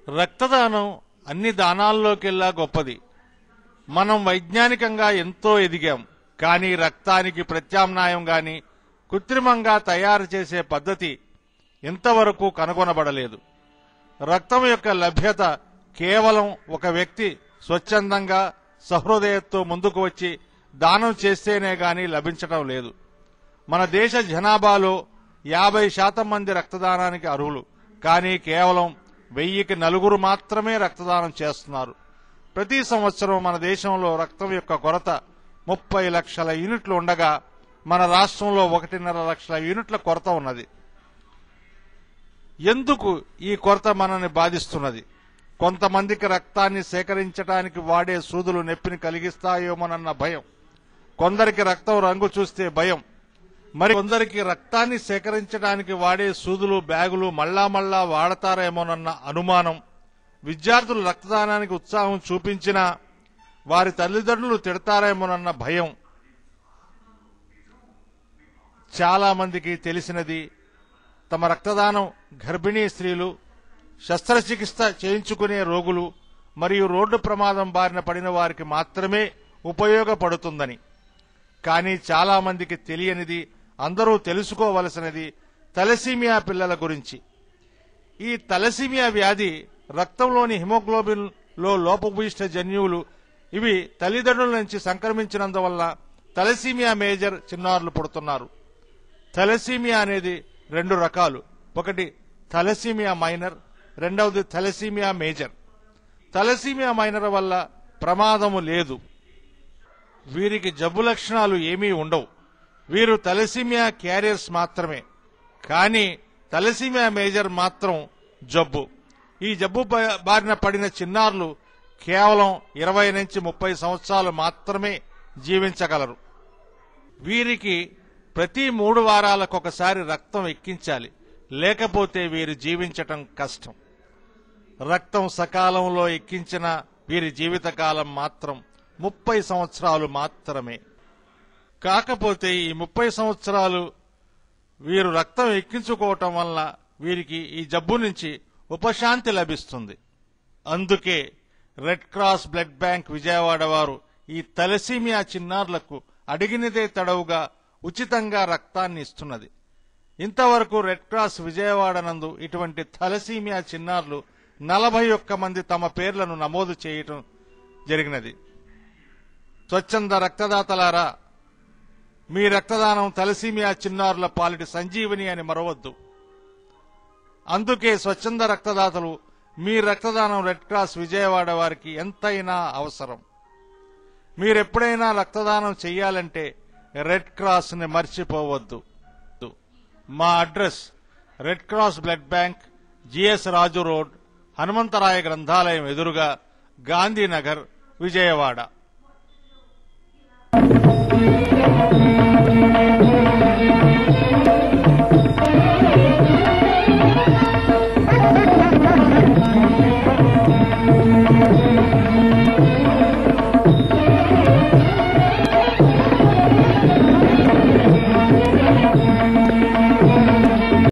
రక్తదానం అన్ని దానాల్లోకెల్లా గొప్పది. మనం వైజ్ఞానికంగా ఎంతో ఎదిగాం, కానీ రక్తానికి ప్రత్యామ్నాయం గాని కృత్రిమంగా తయారు చేసే పద్ధతి ఎంతవరకు కనుగొనబడలేదు. రక్తం యొక్క లభ్యత కేవలం ఒక వ్యక్తి స్వచ్ఛందంగా సహృదయతో ముందుకు వచ్చి దానం చేస్తేనే గాని లభించటం లేదు. మన దేశ జనాభాలో 50% మంది రక్తదానానికి అర్హులు, కానీ కేవలం 1000కి 4 మాత్రమే రక్తదానం చేస్తున్నారు. ప్రతి సంవత్సరం మన దేశంలో రక్తం యొక్క కొరత 30 లక్షల యూనిట్లు ఉండగా మన రాష్ట్రంలో 1.5 లక్షల యూనిట్ల కొరత ఉన్నది. ఎందుకు ఈ కొరత మనల్ని బాధిస్తున్నది? కొంతమందికి రక్తాన్ని సేకరించడానికి వాడే సూదులు నొప్పిని కలిగిస్తాయేమోనన్న భయం, కొందరికి రక్తం రంగు చూస్తే భయం, మరి కొందరికి రక్తాన్ని సేకరించడానికి వాడే సూదులు బ్యాగులు మళ్ళా వాడతారేమోనన్న అనుమానం, విద్యార్థులు రక్తదానానికి ఉత్సాహం చూపించినా వారి తల్లిదండ్రులు తిడతారేమోనన్న భయం. చాలా మందికి తెలిసినది తమ రక్తదానం గర్భిణీ స్త్రీలు, శస్త్రచికిత్స చేయించుకునే రోగులు మరియు రోడ్డు ప్రమాదం బారిన పడిన వారికి మాత్రమే ఉపయోగపడుతుందని. కానీ చాలా మందికి తెలియనిది, అందరూ తెలుసుకోవలసినది తలసీమియా పిల్లల గురించి. ఈ తలసీమియా వ్యాధి రక్తంలోని హిమోగ్లోబిన్ లో లోపభూయిష్ట జన్యువులు ఇవి తల్లిదండ్రుల నుంచి సంక్రమించినందువల్ల తలసీమియా మేజర్ చిన్నారులు పుడుతున్నారు. తలసీమియా అనేది 2 రకాలు. ఒకటి తలసీమియా మైనర్, రెండవది తలసీమియా మేజర్. తలసీమియా మైనర్ వల్ల ప్రమాదము లేదు, వీరికి జబ్బు లక్షణాలు ఏమీ ఉండవు, వీరు తలసీమియా క్యారియర్స్ మాత్రమే. కానీ తలసీమియా మేజర్ మాత్రం జబ్బు. ఈ జబ్బు బారిన పడిన చిన్నారులు కేవలం 20 నుంచి 30 సంవత్సరాలు మాత్రమే జీవించగలరు. వీరికి ప్రతి 3 వారాలకొకసారి రక్తం ఎక్కించాలి, లేకపోతే వీరు జీవించటం కష్టం. రక్తం సకాలంలో ఎక్కించిన వీరి జీవితకాలం మాత్రం 30 సంవత్సరాలు మాత్రమే. కాకపోతే ఈ 30 సంవత్సరాలు వీరు రక్తం ఎక్కించుకోవటం వల్ల వీరికి ఈ జబ్బు నుంచి ఉపశాంతి లభిస్తుంది. అందుకే red cross blood bank Vijayawada వారు ఈ తలసీమియా చిన్నారులకు అడిగినదే తడవుగా ఉచితంగా రక్తాన్ని ఇస్తున్నది. ఇంతవరకు రెడ్ క్రాస్ విజయవాడ నందు ఇటువంటి తలసీమియా చిన్నారులు 41 మంది తమ పేర్లను నమోదు చేయటం జరిగినది. స్వచ్ఛంద రక్తదాతలారా, మీ రక్తదానం తలసీమియా చిన్నారుల పాలిటి సంజీవని అని మరవద్దు. అందుకే స్వచ్ఛంద రక్తదాతలు మీ రక్తదానం రెడ్ క్రాస్ విజయవాడ వారికి ఎంతైనా అవసరం. మీరెప్పుడైనా రక్తదానం చెయ్యాలంటే రెడ్ క్రాస్ ని మర్చిపోవద్దు. మా address red cross blood bank, GS Raju road, హనుమంతరాయ గ్రంథాలయం ఎదురుగా, గాంధీనగర్, విజయవాడ.